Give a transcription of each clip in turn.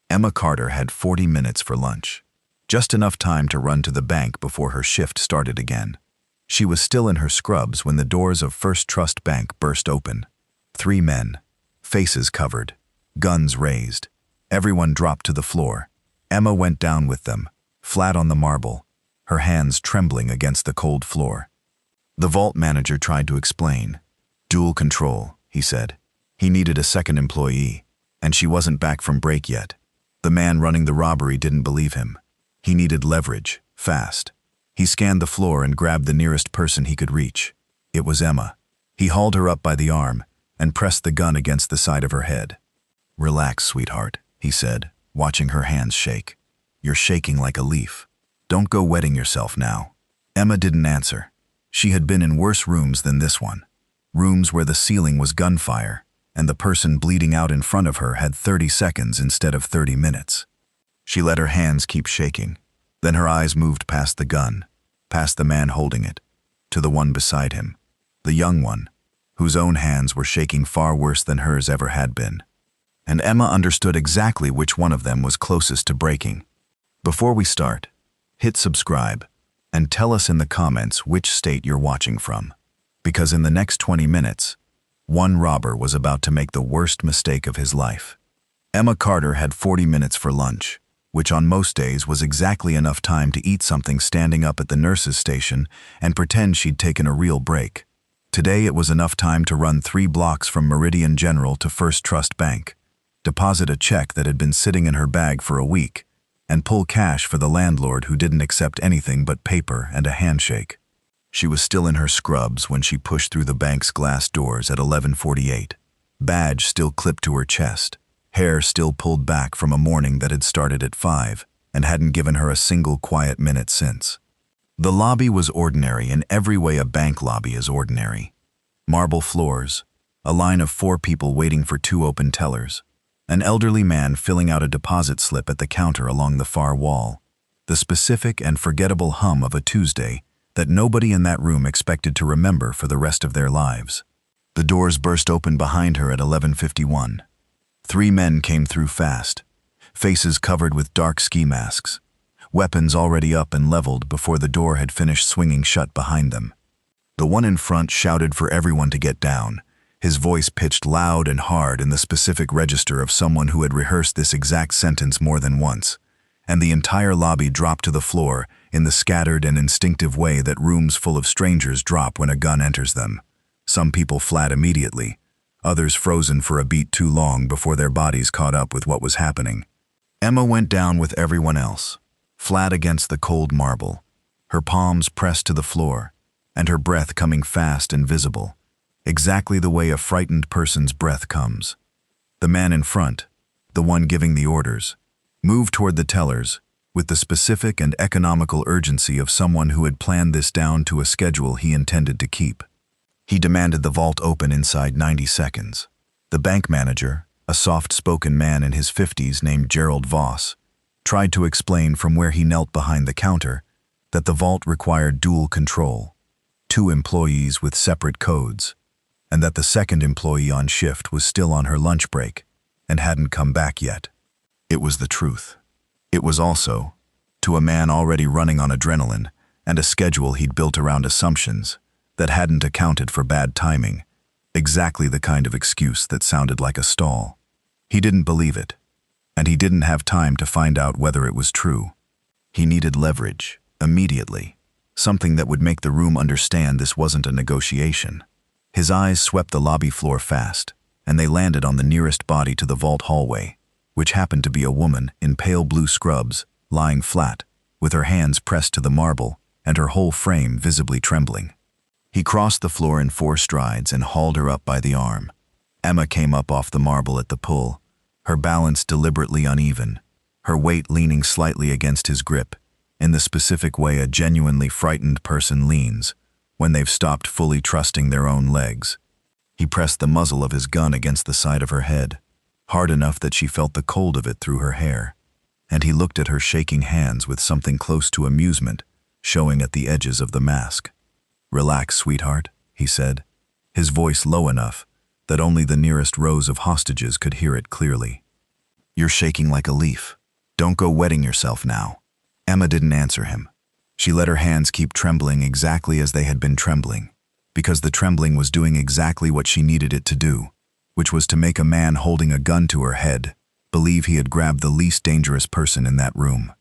Emma Carter had 40 minutes for lunch. Just enough time to run to the bank before her shift started again. She was still in her scrubs when the doors of First Trust Bank burst open. 3 men, faces covered, guns raised. Everyone dropped to the floor. Emma went down with them, flat on the marble, her hands trembling against the cold floor. The vault manager tried to explain. Dual control, he said. He needed a second employee, and she wasn't back from break yet. The man running the robbery didn't believe him. He needed leverage, fast. He scanned the floor and grabbed the nearest person he could reach. It was Emma. He hauled her up by the arm and pressed the gun against the side of her head. "Relax, sweetheart," he said, watching her hands shake. "You're shaking like a leaf. Don't go wetting yourself now." Emma didn't answer. She had been in worse rooms than this one. Rooms where the ceiling was gunfire, and the person bleeding out in front of her had 30 seconds instead of 30 minutes. She let her hands keep shaking. Then her eyes moved past the gun, past the man holding it, to the one beside him, the young one, whose own hands were shaking far worse than hers ever had been. And Emma understood exactly which one of them was closest to breaking. Before we start, hit subscribe and tell us in the comments which state you're watching from. Because in the next 20 minutes, one robber was about to make the worst mistake of his life. Emma Carter had 40 minutes for lunch, which on most days was exactly enough time to eat something standing up at the nurse's station and pretend she'd taken a real break. Today it was enough time to run 3 blocks from Meridian General to First Trust Bank, deposit a check that had been sitting in her bag for a week, and pull cash for the landlord who didn't accept anything but paper and a handshake. She was still in her scrubs when she pushed through the bank's glass doors at 11:48, badge still clipped to her chest, hair still pulled back from a morning that had started at 5 and hadn't given her a single quiet minute since. The lobby was ordinary in every way a bank lobby is ordinary. Marble floors, a line of 4 people waiting for 2 open tellers, an elderly man filling out a deposit slip at the counter along the far wall, the specific and forgettable hum of a Tuesday that nobody in that room expected to remember for the rest of their lives. The doors burst open behind her at 11:51. 3 men came through fast, faces covered with dark ski masks, weapons already up and leveled before the door had finished swinging shut behind them. The one in front shouted for everyone to get down, his voice pitched loud and hard in the specific register of someone who had rehearsed this exact sentence more than once, and the entire lobby dropped to the floor in the scattered and instinctive way that rooms full of strangers drop when a gun enters them. Some people flat immediately, others frozen for a beat too long before their bodies caught up with what was happening. Emma went down with everyone else, flat against the cold marble, her palms pressed to the floor, and her breath coming fast and visible, exactly the way a frightened person's breath comes. The man in front, the one giving the orders, moved toward the tellers with the specific and economical urgency of someone who had planned this down to a schedule he intended to keep. He demanded the vault open inside 90 seconds. The bank manager, a soft-spoken man in his 50s named Gerald Voss, tried to explain from where he knelt behind the counter that the vault required dual control, 2 employees with separate codes, and that the second employee on shift was still on her lunch break and hadn't come back yet. It was the truth. It was also, to a man already running on adrenaline and a schedule he'd built around assumptions that hadn't accounted for bad timing, exactly the kind of excuse that sounded like a stall. He didn't believe it, and he didn't have time to find out whether it was true. He needed leverage, immediately, something that would make the room understand this wasn't a negotiation. His eyes swept the lobby floor fast, and they landed on the nearest body to the vault hallway, which happened to be a woman in pale blue scrubs, lying flat, with her hands pressed to the marble and her whole frame visibly trembling. He crossed the floor in 4 strides and hauled her up by the arm. Emma came up off the marble at the pull, her balance deliberately uneven, her weight leaning slightly against his grip, in the specific way a genuinely frightened person leans when they've stopped fully trusting their own legs. He pressed the muzzle of his gun against the side of her head, hard enough that she felt the cold of it through her hair, and he looked at her shaking hands with something close to amusement showing at the edges of the mask. "Relax, sweetheart," he said, his voice low enough that only the nearest rows of hostages could hear it clearly. You're shaking like a leaf. Don't go wetting yourself now." Emma didn't answer him. She let her hands keep trembling exactly as they had been trembling, because the trembling was doing exactly what she needed it to do, which was to make a man holding a gun to her head believe he had grabbed the least dangerous person in that room.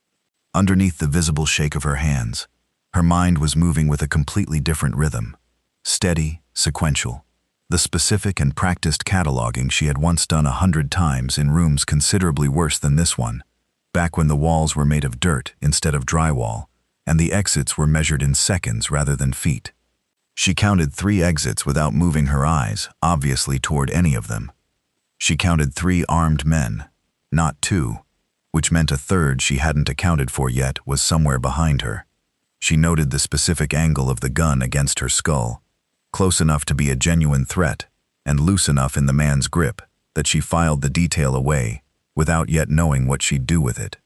Underneath the visible shake of her hands, her mind was moving with a completely different rhythm, steady, sequential. The specific and practiced cataloging she had once done 100 times in rooms considerably worse than this one, back when the walls were made of dirt instead of drywall, and the exits were measured in seconds rather than feet. She counted 3 exits without moving her eyes, obviously toward any of them. She counted 3 armed men, not 2, which meant a third she hadn't accounted for yet was somewhere behind her. She noted the specific angle of the gun against her skull, close enough to be a genuine threat, and loose enough in the man's grip that she filed the detail away without yet knowing what she'd do with it.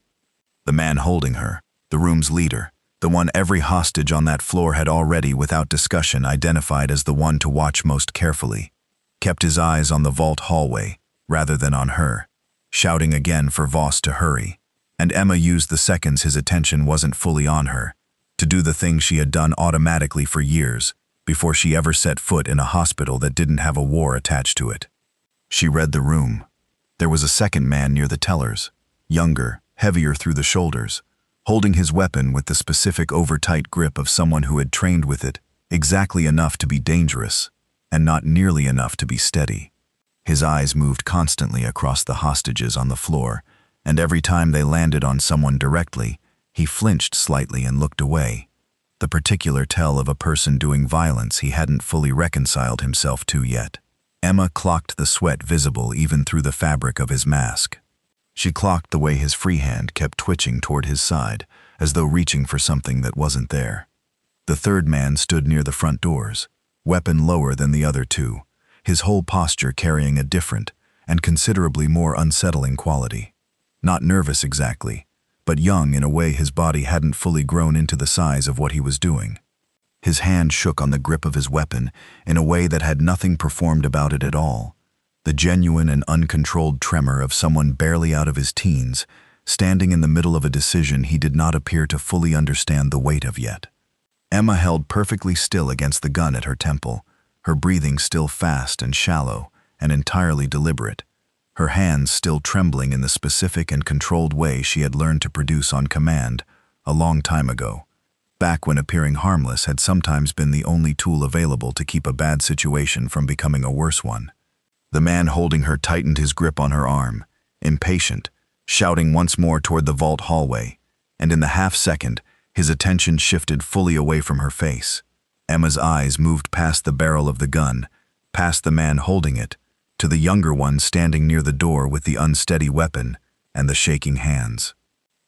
The man holding her, the room's leader, the one every hostage on that floor had already, without discussion, identified as the one to watch most carefully, kept his eyes on the vault hallway rather than on her, shouting again for Voss to hurry, and Emma used the seconds his attention wasn't fully on her to do the thing she had done automatically for years before she ever set foot in a hospital that didn't have a war attached to it. She read the room. There was a second man near the tellers, younger, heavier through the shoulders, holding his weapon with the specific over-tight grip of someone who had trained with it exactly enough to be dangerous and not nearly enough to be steady. His eyes moved constantly across the hostages on the floor, and every time they landed on someone directly, he flinched slightly and looked away, the particular tell of a person doing violence he hadn't fully reconciled himself to yet. Emma clocked the sweat visible even through the fabric of his mask. She clocked the way his free hand kept twitching toward his side, as though reaching for something that wasn't there. The third man stood near the front doors, weapon lower than the other 2, his whole posture carrying a different and considerably more unsettling quality. Not nervous exactly, but young in a way his body hadn't fully grown into the size of what he was doing. His hand shook on the grip of his weapon in a way that had nothing performed about it at all, the genuine and uncontrolled tremor of someone barely out of his teens, standing in the middle of a decision he did not appear to fully understand the weight of yet. Emma held perfectly still against the gun at her temple, her breathing still fast and shallow and entirely deliberate, her hands still trembling in the specific and controlled way she had learned to produce on command a long time ago, back when appearing harmless had sometimes been the only tool available to keep a bad situation from becoming a worse one. The man holding her tightened his grip on her arm, impatient, shouting once more toward the vault hallway, and in the half-second, his attention shifted fully away from her face. Emma's eyes moved past the barrel of the gun, past the man holding it, to the younger one standing near the door with the unsteady weapon and the shaking hands.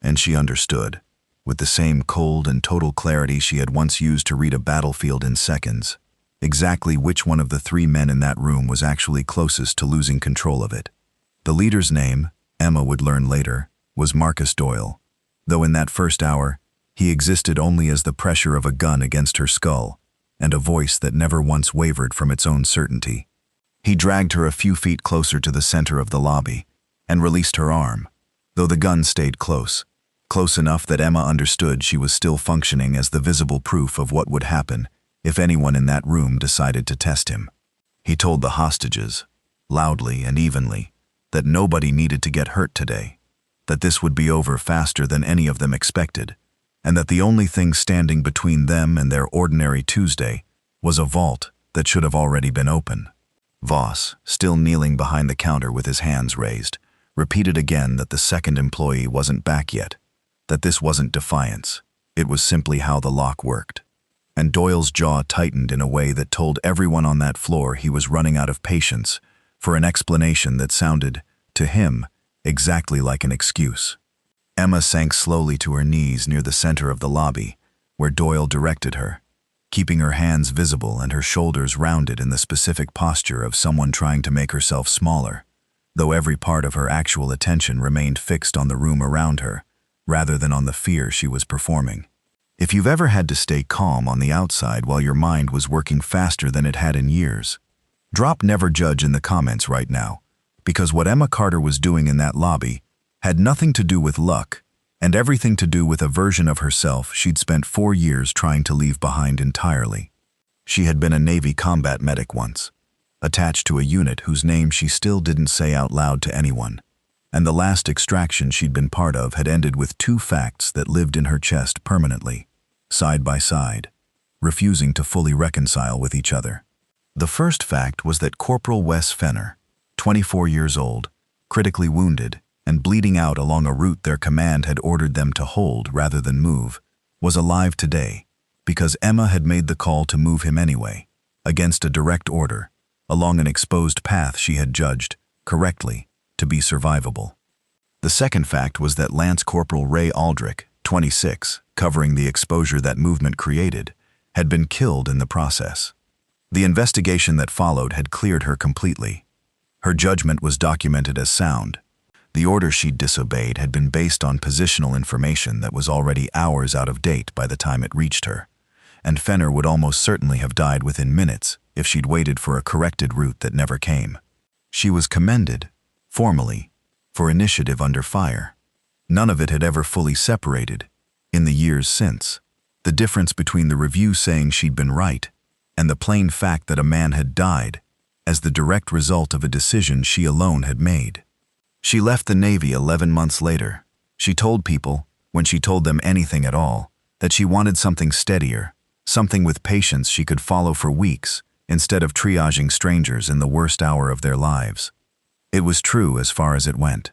And she understood, with the same cold and total clarity she had once used to read a battlefield in seconds, exactly which one of the 3 men in that room was actually closest to losing control of it. The leader's name, Emma would learn later, was Marcus Doyle, though in that first hour, he existed only as the pressure of a gun against her skull and a voice that never once wavered from its own certainty. He dragged her a few feet closer to the center of the lobby and released her arm, though the gun stayed close enough that Emma understood she was still functioning as the visible proof of what would happen if anyone in that room decided to test him. He told the hostages, loudly and evenly, that nobody needed to get hurt today, that this would be over faster than any of them expected, and that the only thing standing between them and their ordinary Tuesday was a vault that should have already been open. Voss, still kneeling behind the counter with his hands raised, repeated again that the second employee wasn't back yet, that this wasn't defiance, it was simply how the lock worked. And Doyle's jaw tightened in a way that told everyone on that floor he was running out of patience for an explanation that sounded, to him, exactly like an excuse. Emma sank slowly to her knees near the center of the lobby, where Doyle directed her, keeping her hands visible and her shoulders rounded in the specific posture of someone trying to make herself smaller, though every part of her actual attention remained fixed on the room around her, rather than on the fear she was performing. If you've ever had to stay calm on the outside while your mind was working faster than it had in years, drop "never judge" in the comments right now, because what Emma Carter was doing in that lobby Had nothing to do with luck, and everything to do with a version of herself she'd spent 4 years trying to leave behind entirely. She had been a Navy combat medic once, attached to a unit whose name she still didn't say out loud to anyone, and the last extraction she'd been part of had ended with 2 facts that lived in her chest permanently, side by side, refusing to fully reconcile with each other. The first fact was that Corporal Wes Fenner, 24 years old, critically wounded, and bleeding out along a route their command had ordered them to hold rather than move, was alive today because Emma had made the call to move him anyway, against a direct order, along an exposed path she had judged, correctly, to be survivable. The second fact was that Lance Corporal Ray Aldrich, 26, covering the exposure that movement created, had been killed in the process. The investigation that followed had cleared her completely. Her judgment was documented as sound. The order she'd disobeyed had been based on positional information that was already hours out of date by the time it reached her, and Fenner would almost certainly have died within minutes if she'd waited for a corrected route that never came. She was commended, formally, for initiative under fire. None of it had ever fully separated, in the years since, the difference between the review saying she'd been right and the plain fact that a man had died as the direct result of a decision she alone had made. She left the Navy 11 months later. She told people, when she told them anything at all, that she wanted something steadier, something with patience she could follow for weeks, instead of triaging strangers in the worst hour of their lives. It was true as far as it went.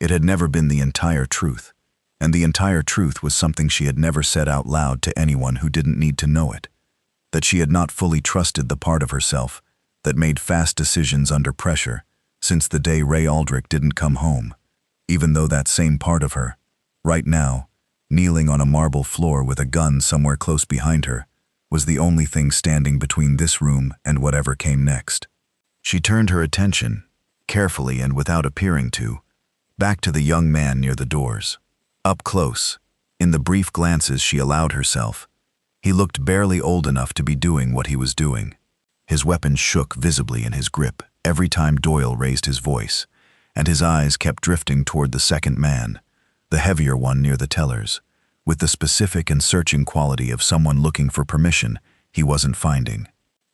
It had never been the entire truth, and the entire truth was something she had never said out loud to anyone who didn't need to know it, that she had not fully trusted the part of herself that made fast decisions under pressure since the day Ray Aldrich didn't come home, even though that same part of her, right now, kneeling on a marble floor with a gun somewhere close behind her, was the only thing standing between this room and whatever came next. She turned her attention, carefully and without appearing to, back to the young man near the doors. Up close, in the brief glances she allowed herself, he looked barely old enough to be doing what he was doing. His weapon shook visibly in his grip every time Doyle raised his voice, and his eyes kept drifting toward the second man, the heavier one near the tellers, with the specific and searching quality of someone looking for permission he wasn't finding.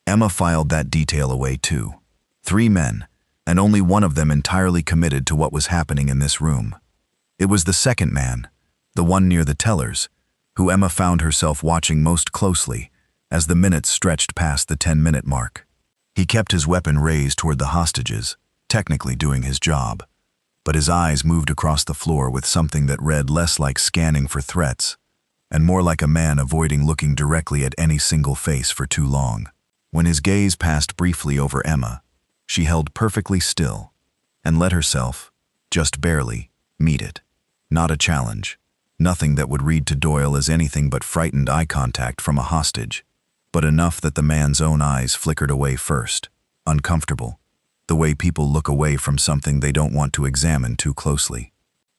Emma filed that detail away too. 3 men, and only one of them entirely committed to what was happening in this room. It was the second man, the one near the tellers, who Emma found herself watching most closely as the minutes stretched past the 10-minute mark. He kept his weapon raised toward the hostages, technically doing his job, but his eyes moved across the floor with something that read less like scanning for threats and more like a man avoiding looking directly at any single face for too long. When his gaze passed briefly over Emma, she held perfectly still and let herself, just barely, meet it. Not a challenge, nothing that would read to Doyle as anything but frightened eye contact from a hostage, but enough that the man's own eyes flickered away first, uncomfortable, the way people look away from something they don't want to examine too closely.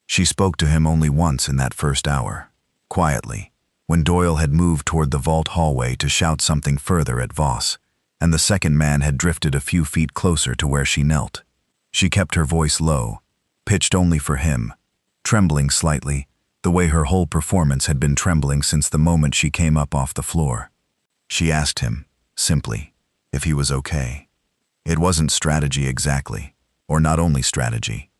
She spoke to him only once in that first hour, quietly, when Doyle had moved toward the vault hallway to shout something further at Voss, and the second man had drifted a few feet closer to where she knelt. She kept her voice low, pitched only for him, trembling slightly, the way her whole performance had been trembling since the moment she came up off the floor. She asked him, simply, if he was okay. It wasn't strategy exactly, or not only strategy.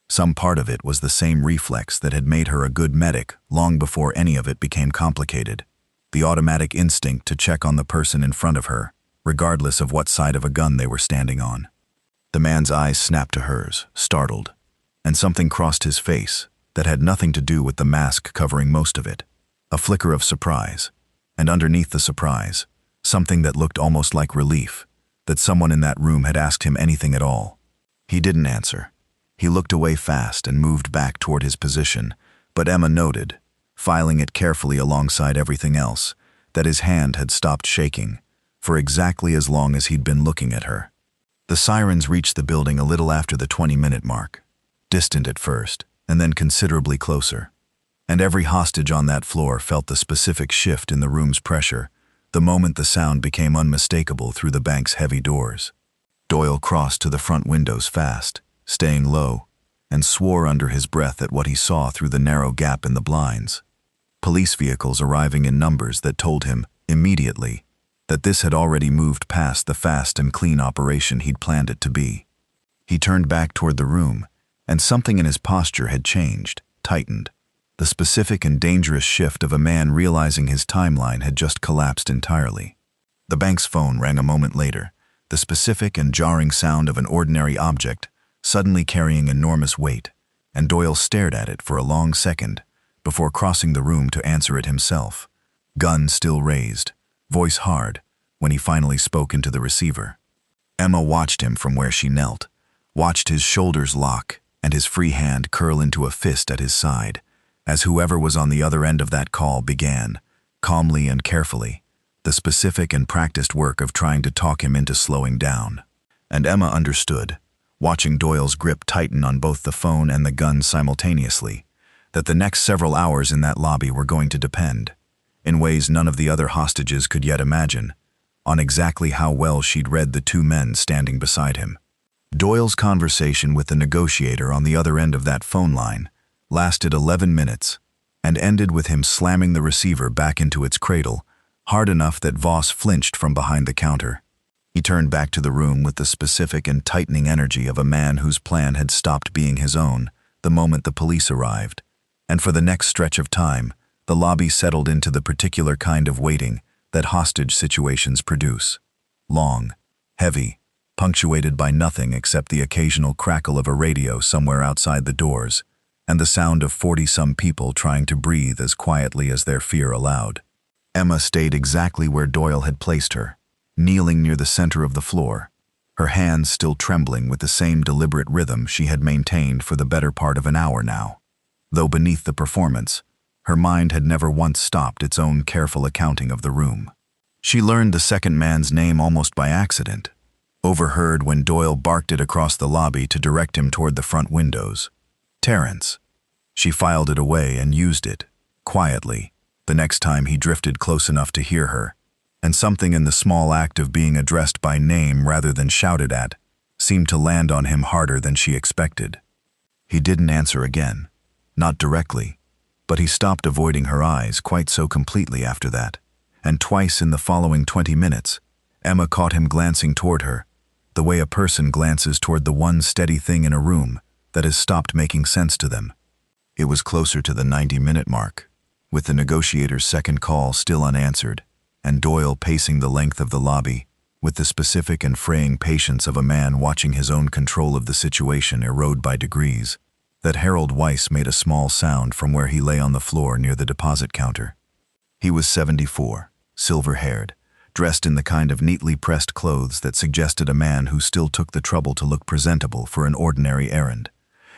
Some part of it was the same reflex that had made her a good medic long before any of it became complicated, the automatic instinct to check on the person in front of her, regardless of what side of a gun they were standing on. The man's eyes snapped to hers, startled, and something crossed his face that had nothing to do with the mask covering most of it, a flicker of surprise, and underneath the surprise, something that looked almost like relief, that someone in that room had asked him anything at all. He didn't answer. He looked away fast and moved back toward his position, but Emma noted, filing it carefully alongside everything else, that his hand had stopped shaking, for exactly as long as he'd been looking at her. The sirens reached the building a little after the 20-minute mark, distant at first, and then considerably closer, and every hostage on that floor felt the specific shift in the room's pressure the moment the sound became unmistakable through the bank's heavy doors. Doyle crossed to the front windows fast, staying low, and swore under his breath at what he saw through the narrow gap in the blinds. Police vehicles arriving in numbers that told him, immediately, that this had already moved past the fast and clean operation he'd planned it to be. He turned back toward the room, and something in his posture had changed, tightened. The specific and dangerous shift of a man realizing his timeline had just collapsed entirely. The bank's phone rang a moment later, the specific and jarring sound of an ordinary object suddenly carrying enormous weight, and Doyle stared at it for a long second before crossing the room to answer it himself, gun still raised, voice hard, when he finally spoke into the receiver. Emma watched him from where she knelt, watched his shoulders lock and his free hand curl into a fist at his side, as whoever was on the other end of that call began, calmly and carefully, the specific and practiced work of trying to talk him into slowing down. And Emma understood, watching Doyle's grip tighten on both the phone and the gun simultaneously, that the next several hours in that lobby were going to depend, in ways none of the other hostages could yet imagine, on exactly how well she'd read the two men standing beside him. Doyle's conversation with the negotiator on the other end of that phone line lasted 11 minutes and ended with him slamming the receiver back into its cradle, hard enough that Voss flinched from behind the counter. He turned back to the room with the specific and tightening energy of a man whose plan had stopped being his own the moment the police arrived, and for the next stretch of time, the lobby settled into the particular kind of waiting that hostage situations produce. Long, heavy, punctuated by nothing except the occasional crackle of a radio somewhere outside the doors, and the sound of 40-some people trying to breathe as quietly as their fear allowed. Emma stayed exactly where Doyle had placed her, kneeling near the center of the floor, her hands still trembling with the same deliberate rhythm she had maintained for the better part of an hour now. Though beneath the performance, her mind had never once stopped its own careful accounting of the room. She learned the second man's name almost by accident, overheard when Doyle barked it across the lobby to direct him toward the front windows. Terrence. She filed it away and used it, quietly, the next time he drifted close enough to hear her, and something in the small act of being addressed by name rather than shouted at seemed to land on him harder than she expected. He didn't answer again, not directly, but he stopped avoiding her eyes quite so completely after that, and twice in the following 20 minutes, Emma caught him glancing toward her, the way a person glances toward the one steady thing in a room that has stopped making sense to them. It was closer to the 90-minute mark, with the negotiator's second call still unanswered, and Doyle pacing the length of the lobby, with the specific and fraying patience of a man watching his own control of the situation erode by degrees, that Harold Weiss made a small sound from where he lay on the floor near the deposit counter. He was 74, silver-haired, dressed in the kind of neatly pressed clothes that suggested a man who still took the trouble to look presentable for an ordinary errand,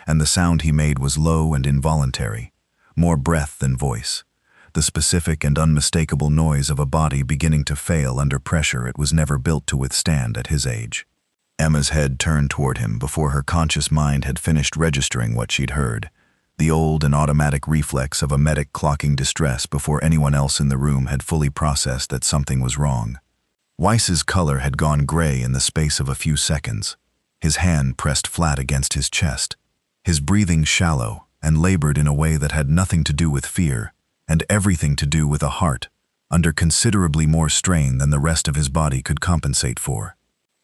and the sound he made was low and involuntary, more breath than voice, the specific and unmistakable noise of a body beginning to fail under pressure it was never built to withstand at his age. Emma's head turned toward him before her conscious mind had finished registering what she'd heard, the old and automatic reflex of a medic clocking distress before anyone else in the room had fully processed that something was wrong. Weiss's color had gone gray in the space of a few seconds, his hand pressed flat against his chest, his breathing shallow and labored in a way that had nothing to do with fear and everything to do with a heart under considerably more strain than the rest of his body could compensate for.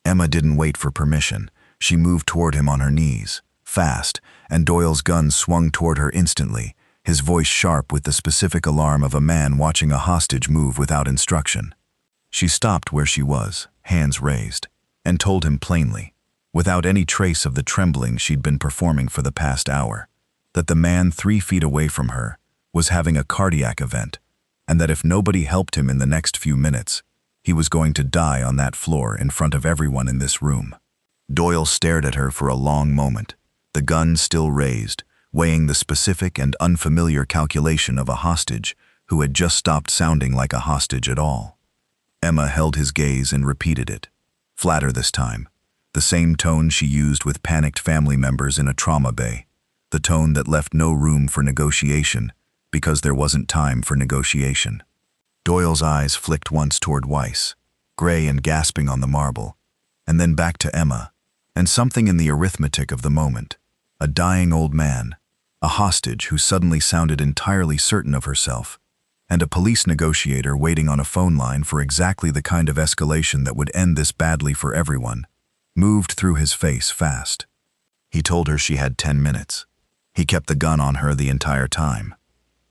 Emma didn't wait for permission. She moved toward him on her knees, fast, and Doyle's gun swung toward her instantly, his voice sharp with the specific alarm of a man watching a hostage move without instruction. She stopped where she was, hands raised, and told him plainly, without any trace of the trembling she'd been performing for the past hour, that the man 3 feet away from her was having a cardiac event, and that if nobody helped him in the next few minutes, he was going to die on that floor in front of everyone in this room. Doyle stared at her for a long moment, the gun still raised, weighing the specific and unfamiliar calculation of a hostage who had just stopped sounding like a hostage at all. Emma held his gaze and repeated it, flatter this time, the same tone she used with panicked family members in a trauma bay, the tone that left no room for negotiation because there wasn't time for negotiation. Doyle's eyes flicked once toward Weiss, gray and gasping on the marble, and then back to Emma, and something in the arithmetic of the moment, A dying old man, a hostage who suddenly sounded entirely certain of herself, and a police negotiator waiting on a phone line for exactly the kind of escalation that would end this badly for everyone, moved through his face fast. He told her she had 10 minutes. He kept the gun on her the entire time.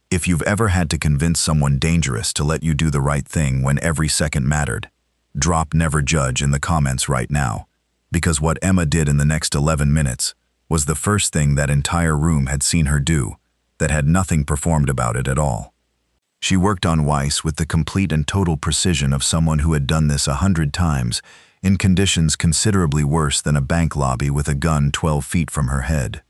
If you've ever had to convince someone dangerous to let you do the right thing when every second mattered, drop "never judge" in the comments right now, because what Emma did in the next 11 minutes was the first thing that entire room had seen her do that had nothing performed about it at all. She worked on Weiss with the complete and total precision of someone who had done this 100 times in conditions considerably worse than a bank lobby with a gun 12 feet from her head.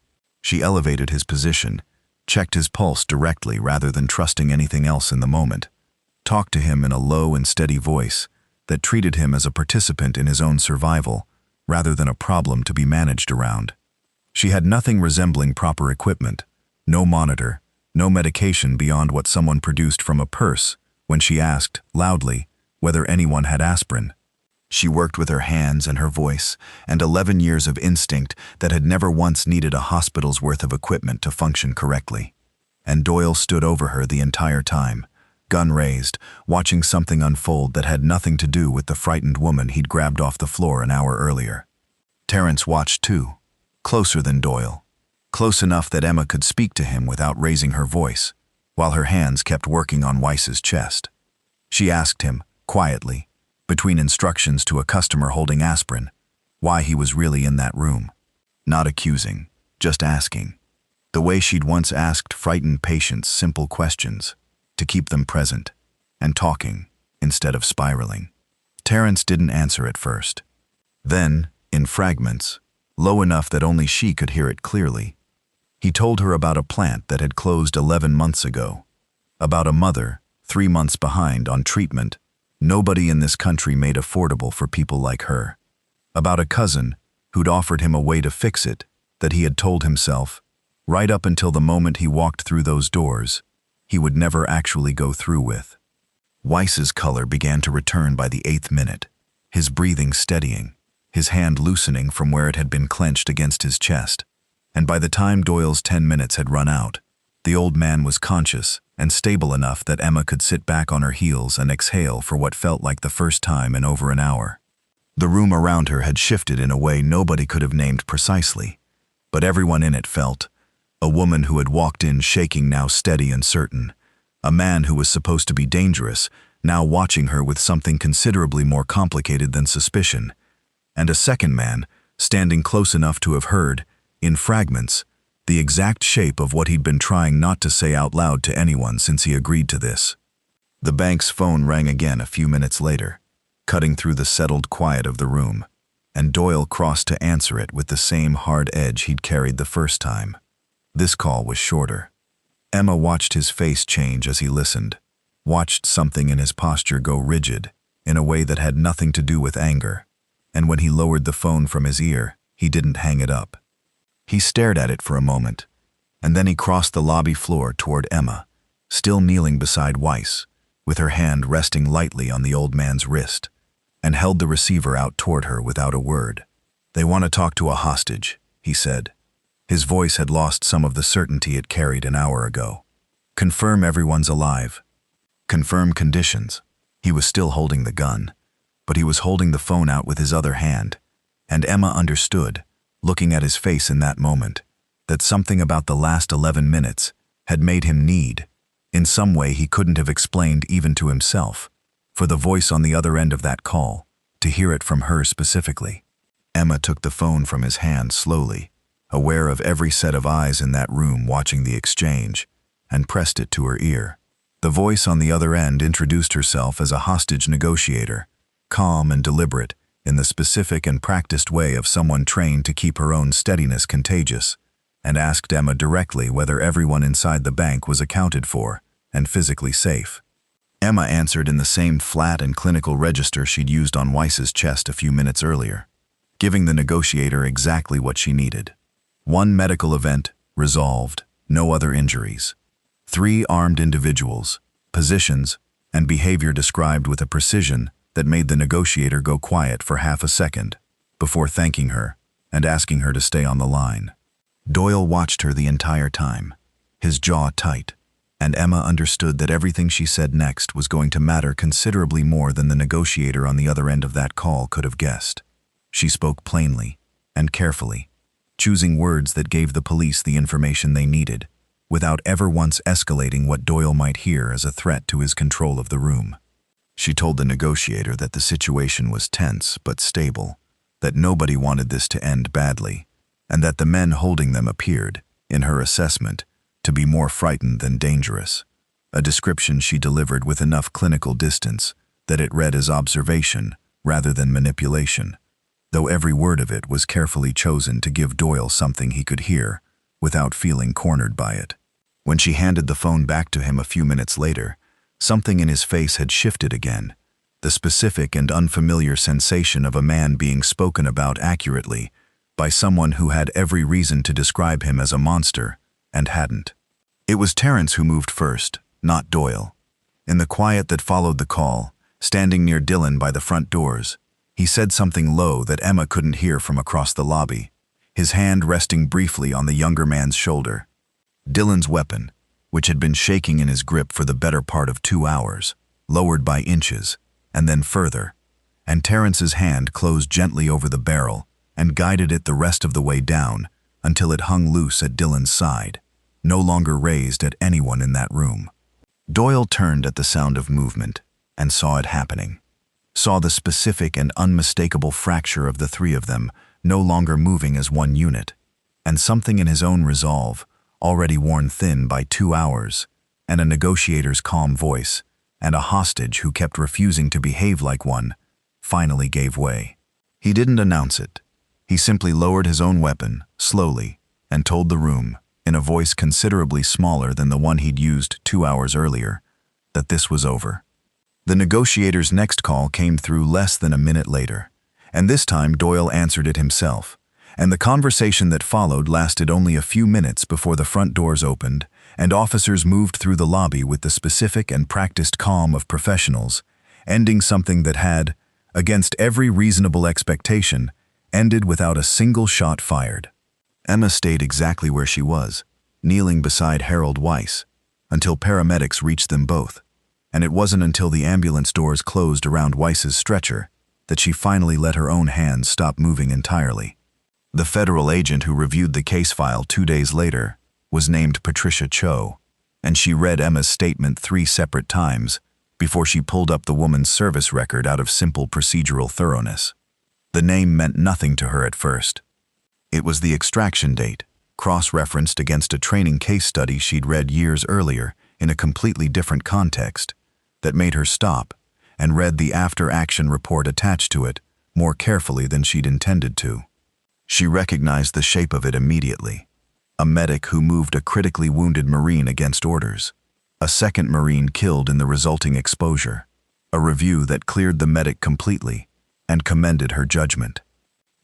She elevated his position, checked his pulse directly rather than trusting anything else in the moment, talked to him in a low and steady voice that treated him as a participant in his own survival rather than a problem to be managed around. She had nothing resembling proper equipment, no monitor, no medication beyond what someone produced from a purse when she asked, loudly, whether anyone had aspirin. She worked with her hands and her voice and 11 years of instinct that had never once needed a hospital's worth of equipment to function correctly. And Doyle stood over her the entire time, gun raised, watching something unfold that had nothing to do with the frightened woman he'd grabbed off the floor an hour earlier. Terrence watched too, closer than Doyle, close enough that Emma could speak to him without raising her voice, while her hands kept working on Weiss's chest. She asked him, quietly, between instructions to a customer holding aspirin, why he was really in that room. Not accusing, just asking. The way she'd once asked frightened patients simple questions, to keep them present, and talking, instead of spiraling. Terrence didn't answer at first. Then, in fragments, low enough that only she could hear it clearly, he told her about a plant that had closed 11 months ago, about a mother, 3 months behind on treatment nobody in this country made affordable for people like her, about a cousin who'd offered him a way to fix it that he had told himself, right up until the moment he walked through those doors, he would never actually go through with. Weiss's color began to return by the 8th minute, his breathing steadying, his hand loosening from where it had been clenched against his chest, and by the time Doyle's 10 minutes had run out, the old man was conscious and stable enough that Emma could sit back on her heels and exhale for what felt like the first time in over an hour. The room around her had shifted in a way nobody could have named precisely, but everyone in it felt. A woman who had walked in shaking, now steady and certain. A man who was supposed to be dangerous, now watching her with something considerably more complicated than suspicion. And a second man, standing close enough to have heard, in fragments, the exact shape of what he'd been trying not to say out loud to anyone since he agreed to this. The bank's phone rang again a few minutes later, cutting through the settled quiet of the room, and Doyle crossed to answer it with the same hard edge he'd carried the first time. This call was shorter. Emma watched his face change as he listened, watched something in his posture go rigid, in a way that had nothing to do with anger, and when he lowered the phone from his ear, he didn't hang it up. He stared at it for a moment, and then he crossed the lobby floor toward Emma, still kneeling beside Weiss, with her hand resting lightly on the old man's wrist, and held the receiver out toward her without a word. "They want to talk to a hostage," he said. His voice had lost some of the certainty it carried an hour ago. "Confirm everyone's alive. Confirm conditions." He was still holding the gun, but he was holding the phone out with his other hand, and Emma understood, looking at his face in that moment, that something about the last 11 minutes had made him need, in some way he couldn't have explained even to himself, for the voice on the other end of that call, to hear it from her specifically. Emma took the phone from his hand slowly, aware of every set of eyes in that room watching the exchange, and pressed it to her ear. The voice on the other end introduced herself as a hostage negotiator, calm and deliberate, in the specific and practiced way of someone trained to keep her own steadiness contagious, and asked Emma directly whether everyone inside the bank was accounted for and physically safe. Emma answered in the same flat and clinical register she'd used on Weiss's chest a few minutes earlier, giving the negotiator exactly what she needed. 1 medical event, resolved, no other injuries. 3 armed individuals, positions, and behavior described with a precision that made the negotiator go quiet for half a second, before thanking her and asking her to stay on the line. Doyle watched her the entire time, his jaw tight, and Emma understood that everything she said next was going to matter considerably more than the negotiator on the other end of that call could have guessed. She spoke plainly and carefully, choosing words that gave the police the information they needed, without ever once escalating what Doyle might hear as a threat to his control of the room. She told the negotiator that the situation was tense but stable, that nobody wanted this to end badly, and that the men holding them appeared, in her assessment, to be more frightened than dangerous, a description she delivered with enough clinical distance that it read as observation rather than manipulation, though every word of it was carefully chosen to give Doyle something he could hear without feeling cornered by it. When she handed the phone back to him a few minutes later, something in his face had shifted again, the specific and unfamiliar sensation of a man being spoken about accurately by someone who had every reason to describe him as a monster and hadn't. It was Terrence who moved first, not Doyle. In the quiet that followed the call, standing near Dylan by the front doors, he said something low that Emma couldn't hear from across the lobby, his hand resting briefly on the younger man's shoulder. Dylan's weapon, which had been shaking in his grip for the better part of 2 hours, lowered by inches, and then further, and Terrence's hand closed gently over the barrel and guided it the rest of the way down until it hung loose at Dylan's side, no longer raised at anyone in that room. Doyle turned at the sound of movement and saw it happening, saw the specific and unmistakable fracture of the three of them no longer moving as one unit, and something in his own resolve, already worn thin by 2 hours, and a negotiator's calm voice, and a hostage who kept refusing to behave like one, finally gave way. He didn't announce it. He simply lowered his own weapon, slowly, and told the room, in a voice considerably smaller than the one he'd used 2 hours earlier, that this was over. The negotiator's next call came through less than a minute later, and this time Doyle answered it himself, and the conversation that followed lasted only a few minutes before the front doors opened and officers moved through the lobby with the specific and practiced calm of professionals, ending something that had, against every reasonable expectation, ended without a single shot fired. Emma stayed exactly where she was, kneeling beside Harold Weiss, until paramedics reached them both, and it wasn't until the ambulance doors closed around Weiss's stretcher that she finally let her own hands stop moving entirely. The federal agent who reviewed the case file 2 days later was named Patricia Cho, and she read Emma's statement 3 separate times before she pulled up the woman's service record out of simple procedural thoroughness. The name meant nothing to her at first. It was the extraction date, cross-referenced against a training case study she'd read years earlier in a completely different context, that made her stop and read the after-action report attached to it more carefully than she'd intended to. She recognized the shape of it immediately. A medic who moved a critically wounded Marine against orders. A second Marine killed in the resulting exposure. A review that cleared the medic completely and commended her judgment.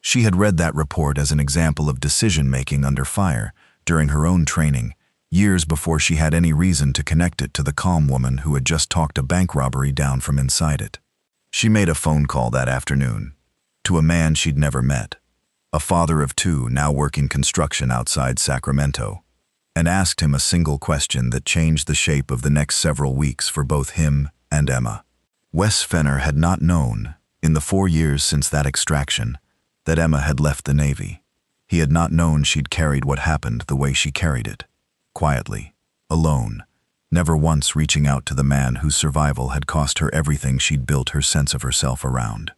She had read that report as an example of decision-making under fire during her own training, years before she had any reason to connect it to the calm woman who had just talked a bank robbery down from inside it. She made a phone call that afternoon, to a man she'd never met, a father of 2 now working construction outside Sacramento, and asked him a single question that changed the shape of the next several weeks for both him and Emma. Wes Fenner had not known, in the 4 years since that extraction, that Emma had left the Navy. He had not known she'd carried what happened the way she carried it, quietly, alone, never once reaching out to the man whose survival had cost her everything she'd built her sense of herself around.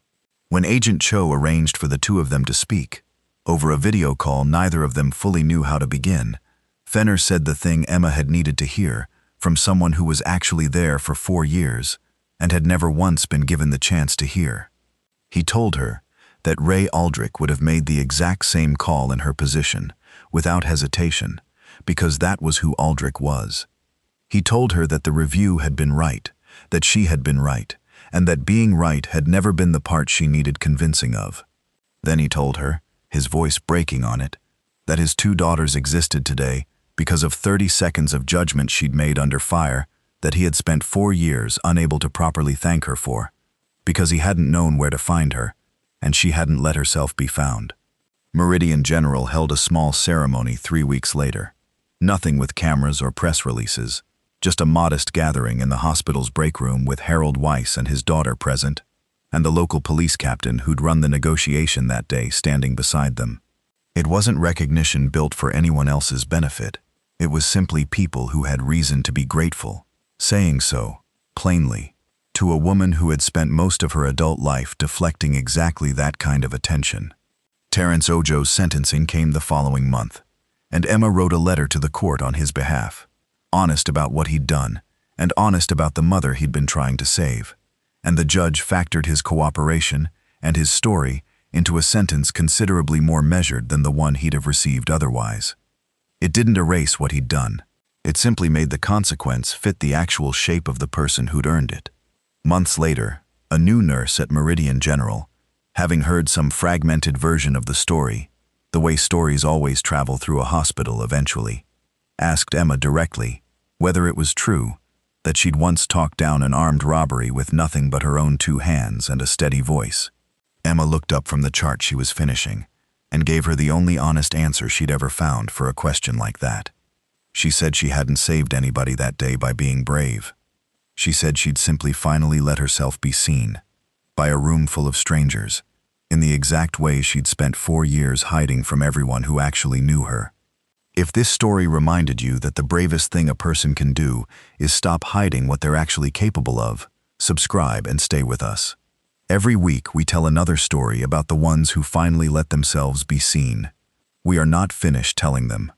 When Agent Cho arranged for the 2 of them to speak, over a video call neither of them fully knew how to begin, Fenner said the thing Emma had needed to hear from someone who was actually there for 4 years and had never once been given the chance to hear. He told her that Ray Aldrich would have made the exact same call in her position, without hesitation, because that was who Aldrich was. He told her that the review had been right, that she had been right, and that being right had never been the part she needed convincing of. Then he told her, his voice breaking on it, that his 2 daughters existed today because of 30 seconds of judgment she'd made under fire that he had spent 4 years unable to properly thank her for, because he hadn't known where to find her, and she hadn't let herself be found. Meridian General held a small ceremony 3 weeks later. Nothing with cameras or press releases, just a modest gathering in the hospital's break room with Harold Weiss and his daughter present, and the local police captain who'd run the negotiation that day standing beside them. It wasn't recognition built for anyone else's benefit. It was simply people who had reason to be grateful, saying so, plainly, to a woman who had spent most of her adult life deflecting exactly that kind of attention. Terence Ojo's sentencing came the following month, and Emma wrote a letter to the court on his behalf, honest about what he'd done, and honest about the mother he'd been trying to save. And the judge factored his cooperation and his story into a sentence considerably more measured than the one he'd have received otherwise. It didn't erase what he'd done. It simply made the consequence fit the actual shape of the person who'd earned it. Months later, a new nurse at Meridian General, having heard some fragmented version of the story, the way stories always travel through a hospital eventually, asked Emma directly whether it was true that she'd once talked down an armed robbery with nothing but her own 2 hands and a steady voice. Emma looked up from the chart she was finishing and gave her the only honest answer she'd ever found for a question like that. She said she hadn't saved anybody that day by being brave. She said she'd simply finally let herself be seen by a room full of strangers, in the exact way she'd spent 4 years hiding from everyone who actually knew her. If this story reminded you that the bravest thing a person can do is stop hiding what they're actually capable of, subscribe and stay with us. Every week we tell another story about the ones who finally let themselves be seen. We are not finished telling them.